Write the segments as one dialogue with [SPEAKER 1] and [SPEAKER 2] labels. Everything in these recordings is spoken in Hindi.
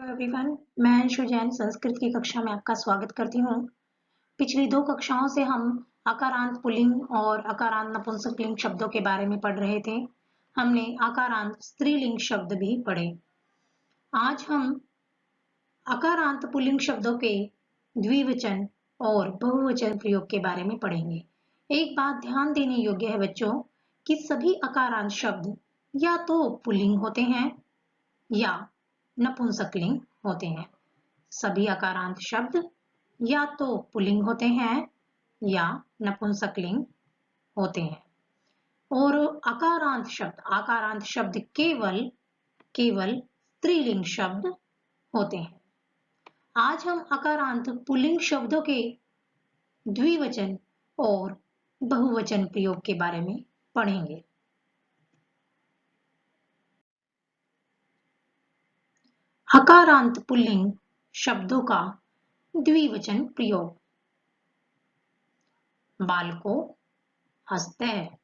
[SPEAKER 1] हेलो एवरीवन, मैं अंशु जैन संस्कृत की कक्षा में आपका स्वागत करती हूँ। पिछली 2 कक्षाओं से हम आकारांत पुल्लिंग और आकारांत नपुंसकलिंग शब्दों के बारे में पढ़ रहे थे। हमने आकारांत स्त्रीलिंग शब्द भी पढ़े। आज हम आकारांत पुल्लिंग शब्दों के द्विवचन और बहुवचन प्रयोग के बारे में पढ़ेंगे। एक बात ध्यान देने योग्य है बच्चों कि सभी आकारांत शब्द या तो पुल्लिंग होते हैं या नपुंसकलिंग होते हैं। सभी आकारांत शब्द या तो पुल्लिंग होते हैं या नपुंसकलिंग होते हैं। और आकारांत शब्द केवल स्त्रीलिंग शब्द होते हैं। आज हम आकारांत पुल्लिंग शब्दों के द्विवचन और बहुवचन प्रयोग के बारे में पढ़ेंगे। आकारांत पुल्लिंग शब्दों का द्विवचन प्रयोग। बालको हंसते हैं।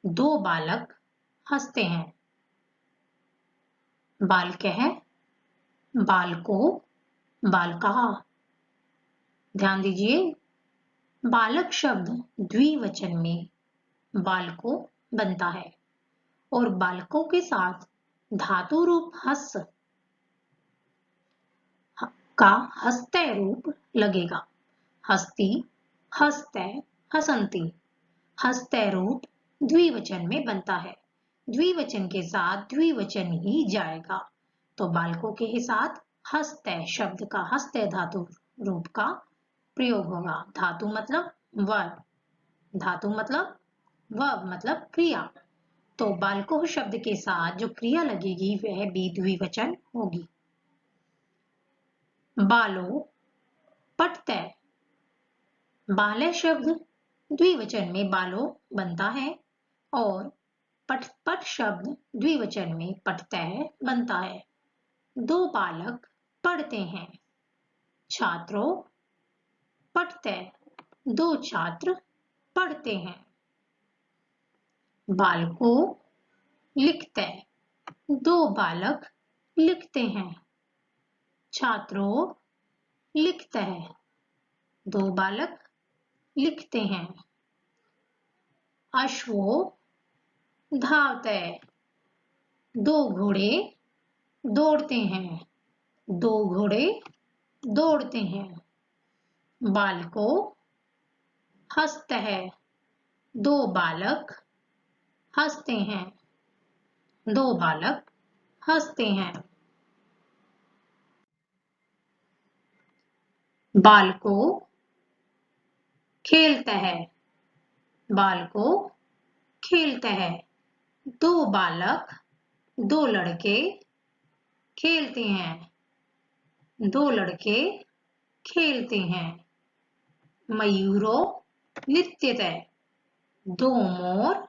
[SPEAKER 1] 2 बालक हंसते हैं। बालकः बालको बालकः। ध्यान दीजिए, बालक शब्द द्विवचन में बालको बनता है और बालकों के साथ धातु रूप हस का हस्ते रूप लगेगा। हस्ती, हस्ते, हसंती। हस्ते रूप द्विवचन में बनता है। द्विवचन के साथ द्विवचन ही जाएगा, तो बालकों के साथ हस्ते शब्द का हस्ते धातु रूप का प्रयोग होगा। धातु मतलब वर्ब, धातु मतलब वर्ब मतलब क्रिया। तो बालकों शब्द के साथ जो क्रिया लगेगी वह भी द्विवचन होगी। बालो पठते। बाले शब्द द्विवचन में बालो बनता है और पट शब्द द्विवचन में पठते बनता है। 2 बालक पढ़ते हैं। छात्रों पढ़ते। 2 छात्र पढ़ते हैं। बालको लिखते। 2 बालक लिखते हैं। छात्रों लिखते हैं। 2 बालक लिखते हैं। अश्वो धावते। 2 घोड़े दौड़ते हैं। 2 घोड़े दौड़ते हैं। बालको हंसते हैं। 2 बालक हंसते हैं। 2 बालक हंसते हैं। बालको खेलते हैं। बालको खेलते हैं। 2 बालक 2 लड़के खेलते हैं। 2 लड़के खेलते हैं। मयूरो नृत्यते। 2 मोर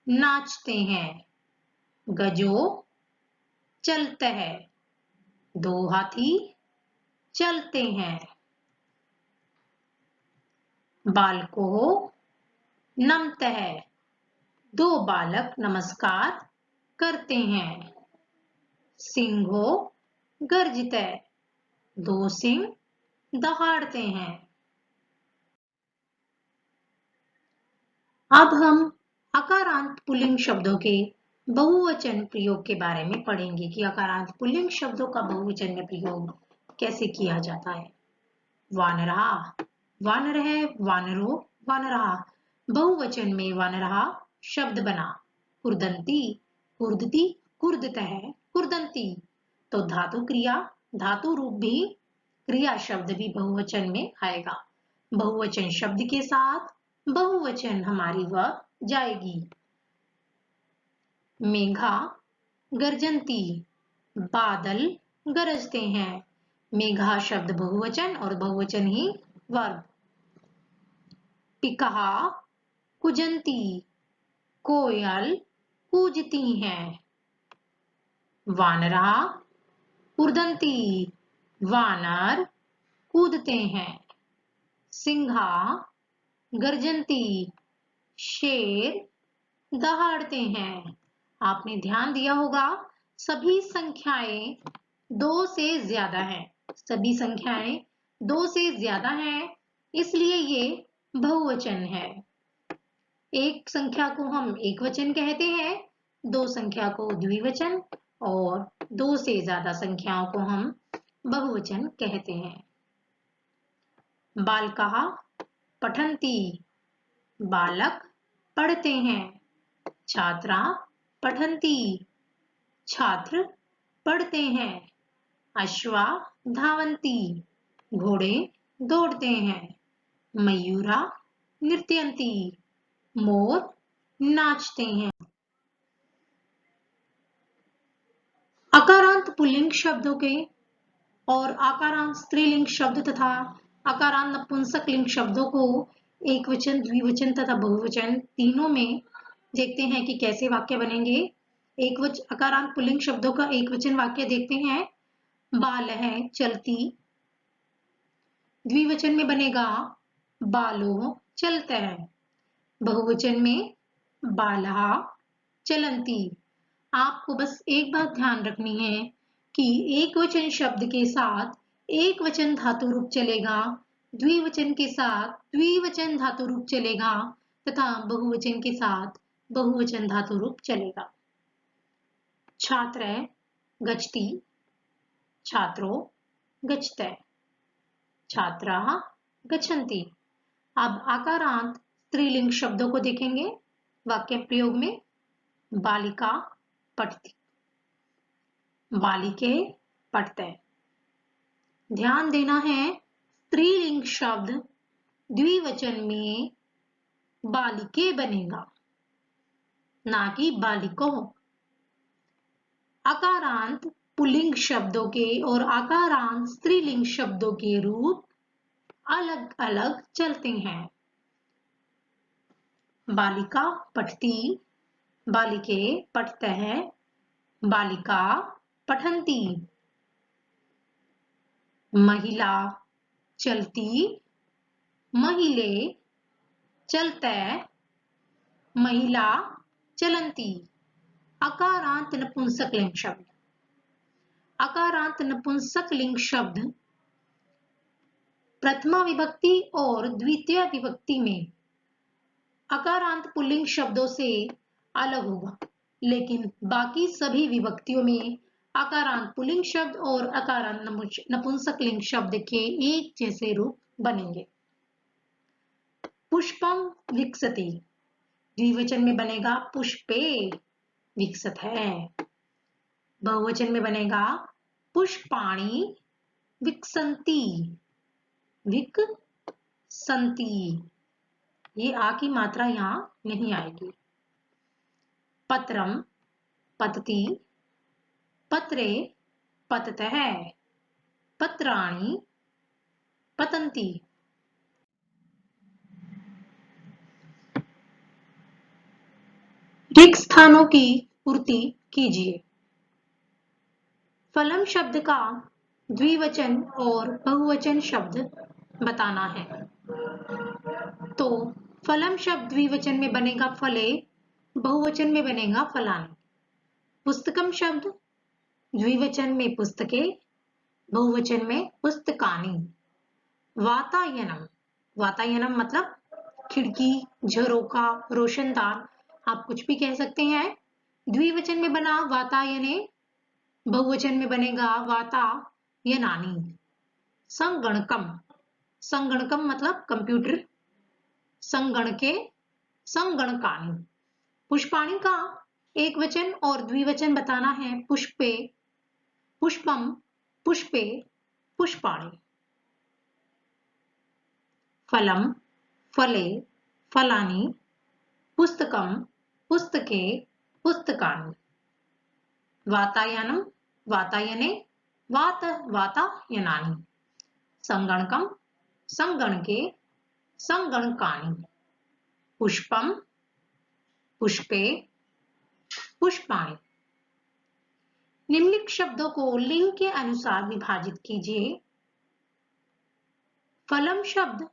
[SPEAKER 1] नाचते हैं। गजो चलते हैं। 2 हाथी चलते हैं। बालको नमते हैं। 2 बालक नमस्कार करते हैं। सिंहो गर्जते। 2 सिंह दहाड़ते हैं। अब हम आकारांत पुल्लिंग शब्दों के बहुवचन प्रयोग के बारे में पढ़ेंगे कि आकारांत पुल्लिंग शब्दों का बहुवचन में प्रयोग कैसे किया जाता है। वानरहा, वानरः, वानरो, वानरहा। बहुवचन में वानरहा शब्द बना। कुर्दंती, कुर्दती, कुर्दतः, कुर्दंती। तो धातु क्रिया, धातु रूप भी क्रिया शब्द भी बहुवचन में आएगा। बहुवचन शब्द के साथ बहुवचन हमारी वह जाएगी। मेघा गर्जंती। बादल गरजते हैं। मेघा शब्द बहुवचन और बहुवचन ही वर्ब। पिकहा कुजंती। कोयल कूजती हैं। वानरा कुर्दंती। वानर कूदते हैं। सिंहा गर्जंती। शेर दहाड़ते हैं। आपने ध्यान दिया होगा सभी संख्याएं दो से ज्यादा है। सभी संख्याएं दो से ज्यादा हैं, इसलिए ये बहुवचन है। एक संख्या को हम एकवचन कहते हैं, दो संख्या को द्विवचन और दो से ज्यादा संख्याओं को हम बहुवचन कहते हैं। बालकाः पठन्ति, बालक पढ़ते हैं। छात्रा पठन्ति, छात्र पढ़ते हैं। अश्वा धावन्ति, घोड़े दौड़ते हैं। मयूरा नृत्यन्ति, मोर नाचते हैं। आकारांत पुल्लिंग शब्दों के और आकारांत स्त्रीलिंग शब्द तथा आकारांत नपुंसकलिंग शब्दों को एकवचन, द्विवचन तथा बहुवचन तीनों में देखते हैं कि कैसे वाक्य बनेंगे। आकारांत पुल्लिंग शब्दों का एकवचन वाक्य देखते हैं। बाल है चलती, द्विवचन में बनेगा बालो चलता है। बहुवचन में बालहा चलंती। आपको बस एक बात ध्यान रखनी है कि एकवचन शब्द के साथ एकवचन धातु रूप चलेगा, द्विवचन के साथ द्विवचन धातु रूप चलेगा तथा बहुवचन के साथ बहुवचन धातु रूप चलेगा। छात्र गच्छति, छात्रो गच्छते, छात्राः गच्छन्ति। अब आकारांत स्त्रीलिंग शब्दों को देखेंगे वाक्य प्रयोग में। बालिका पठति, बालिके पठते। ध्यान देना है, स्त्रीलिंग शब्द द्विवचन में बालिके बनेगा, ना कि बालिको। आकारांत पुल्लिंग शब्दों के और आकारांत स्त्रीलिंग शब्दों के रूप अलग अलग चलते हैं। बालिका पठती, बालिके पठते हैं, बालिका पठन्ति। महिला चलती, महिले चलते, महिला चलन्ति। आकारांत नपुंसकलिंग शब्द। आकारांत नपुंसकलिंग शब्द प्रथमा विभक्ति और द्वितीय विभक्ति में आकारांत पुल्लिंग शब्दों से अलग होगा, लेकिन बाकी सभी विभक्तियों में आकारांत पुल्लिंग शब्द और आकारांत नपुंसकलिंग शब्द के एक जैसे रूप बनेंगे। पुष्पम विकसति, द्विवचन में बनेगा पुष्पे विकसत है। बहुवचन में बनेगा पुष्पाणि विकसन्ति, विकसन्ति। ये आ की मात्रा यहां नहीं आएगी। पत्रम पतति, पत्रे पततः, पत्राणि पतन्ति। रिक्त स्थानों की पूर्ति कीजिए। फलम शब्द का द्विवचन और बहुवचन शब्द बताना है। तो फलम शब्द द्विवचन में बनेगा फले, बहुवचन में बनेगा फलानि। पुस्तकम शब्द द्विवचन में पुस्तके, बहुवचन में पुस्तकानि। वातायनम, वातायनम मतलब खिड़की, झरोका, रोशनदान, आप कुछ भी कह सकते हैं। द्विवचन में बना वातायने, बहुवचन में बनेगा वातायनानि। संगणकम, संगणकम मतलब कंप्यूटर, संगणके, संगणकानि। पुष्पाणि का एक वचन और द्विवचन बताना है। पुष्पे, पुष्पम, पुष्पे, पुष्पाणि। फलम, फले, फलानि। पुस्तकम, पुस्तके, पुस्तकानि। वातायनम, वातायने, वातायनानि। संगणकम, संगणके, संगणकानि। पुष्पम, पुष्पे, पुष्पाणि। निम्नलिखित शब्दों को लिंग के अनुसार विभाजित कीजिए। फलम शब्द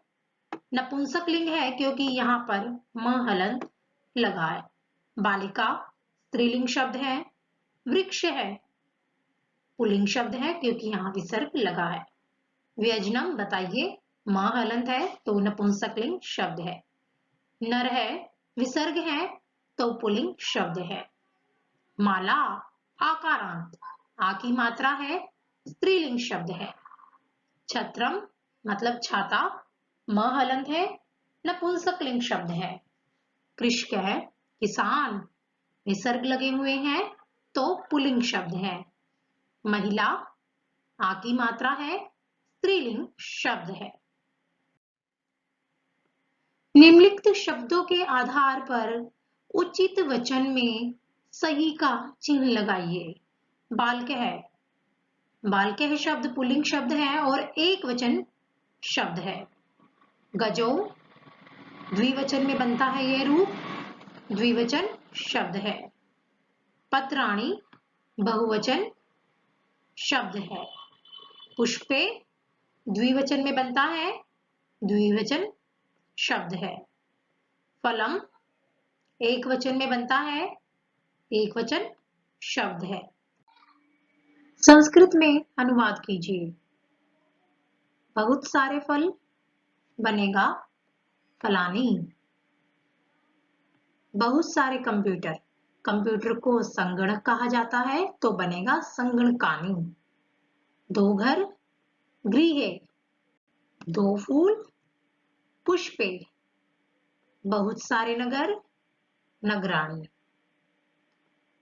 [SPEAKER 1] नपुंसक लिंग है क्योंकि यहाँ पर म हलंत लगा है। बालिका स्त्रीलिंग शब्द है। वृक्ष है, पुल्लिंग शब्द है क्योंकि यहाँ विसर्ग लगा है। व्यंजनम बताइए, म हलंत है तो नपुंसकलिंग शब्द है। नर है, विसर्ग है तो पुल्लिंग शब्द है। माला आकारांत, आ की मात्रा है, स्त्रीलिंग शब्द है। छत्रम मतलब छाता, म हलंत है, नपुंसकलिंग शब्द है। कृषक है, किसान, विसर्ग लगे हुए हैं तो पुल्लिंग शब्द है। महिला, आ की मात्रा है, स्त्रीलिंग शब्द है। निम्नलिखित शब्दों के आधार पर उचित वचन में सही का चिन्ह लगाइए। बालकः, बालकः शब्द पुल्लिंग शब्द है और एक वचन शब्द है। गजो द्विवचन में बनता है यह रूप, द्विवचन शब्द है। पत्राणि बहुवचन शब्द है। पुष्पे द्विवचन में बनता है, द्विवचन शब्द है। फलम एक वचन में बनता है, एक वचन शब्द है। संस्कृत में अनुवाद कीजिए। बहुत सारे फल बनेगा फलानी। बहुत सारे कंप्यूटर, कंप्यूटर को संगणक कहा जाता है तो बनेगा संगणकानी। दो घर गृहे, दो फूल पुष्पे, बहुत सारे नगर नगराणी।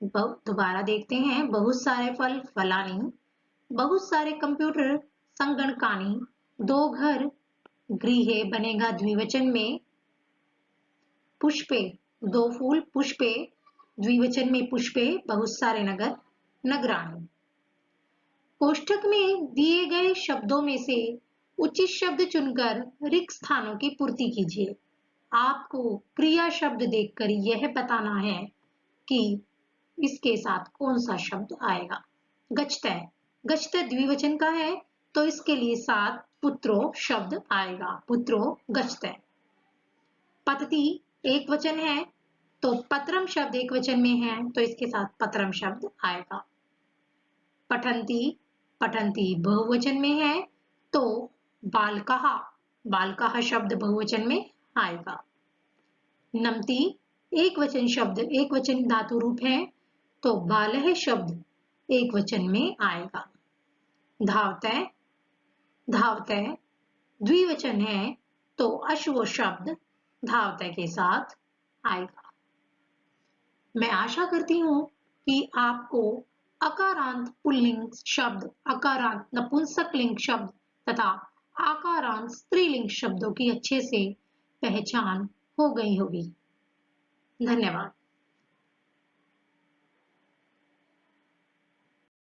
[SPEAKER 1] दोबारा देखते हैं। बहुत सारे फल फलानी, बहुत सारे कंप्यूटर संगणकानी, दो घर गृहे बनेगा द्विवचन में, पुष्पे दो फूल पुष्पे, द्विवचन में पुष्पे, बहुत सारे नगर नगराणी। कोष्ठक में दिए गए शब्दों में से उचित शब्द चुनकर रिक्त स्थानों की पूर्ति कीजिए। आपको क्रिया शब्द देखकर यह बताना है कि इसके साथ कौन सा शब्द आएगा। गच्छतः, गच्छतः द्विवचन का है तो इसके लिए साथ पुत्रो शब्द आएगा, पुत्रो गच्छतः। पतति एक वचन है तो पत्रम शब्द एक वचन में है तो इसके साथ पत्रम शब्द आएगा। पठन्ति, पठन्ति बहुवचन में है तो बालकः, बालकः शब्द बहुवचन में आएगा। नमति एक वचन शब्द, एक वचन धातु रूप है तो बालः शब्द एक वचन में आएगा। धावतः, धावतः द्विवचन है तो अश्व शब्द धावतः के साथ आएगा। मैं आशा करती हूँ कि आपको अकारांत पुल्लिंग शब्द, अकारांत नपुंसकलिंग शब्द तथा आकारांत स्त्रीलिंग शब्दों की अच्छे से पहचान हो गई होगी। धन्यवाद।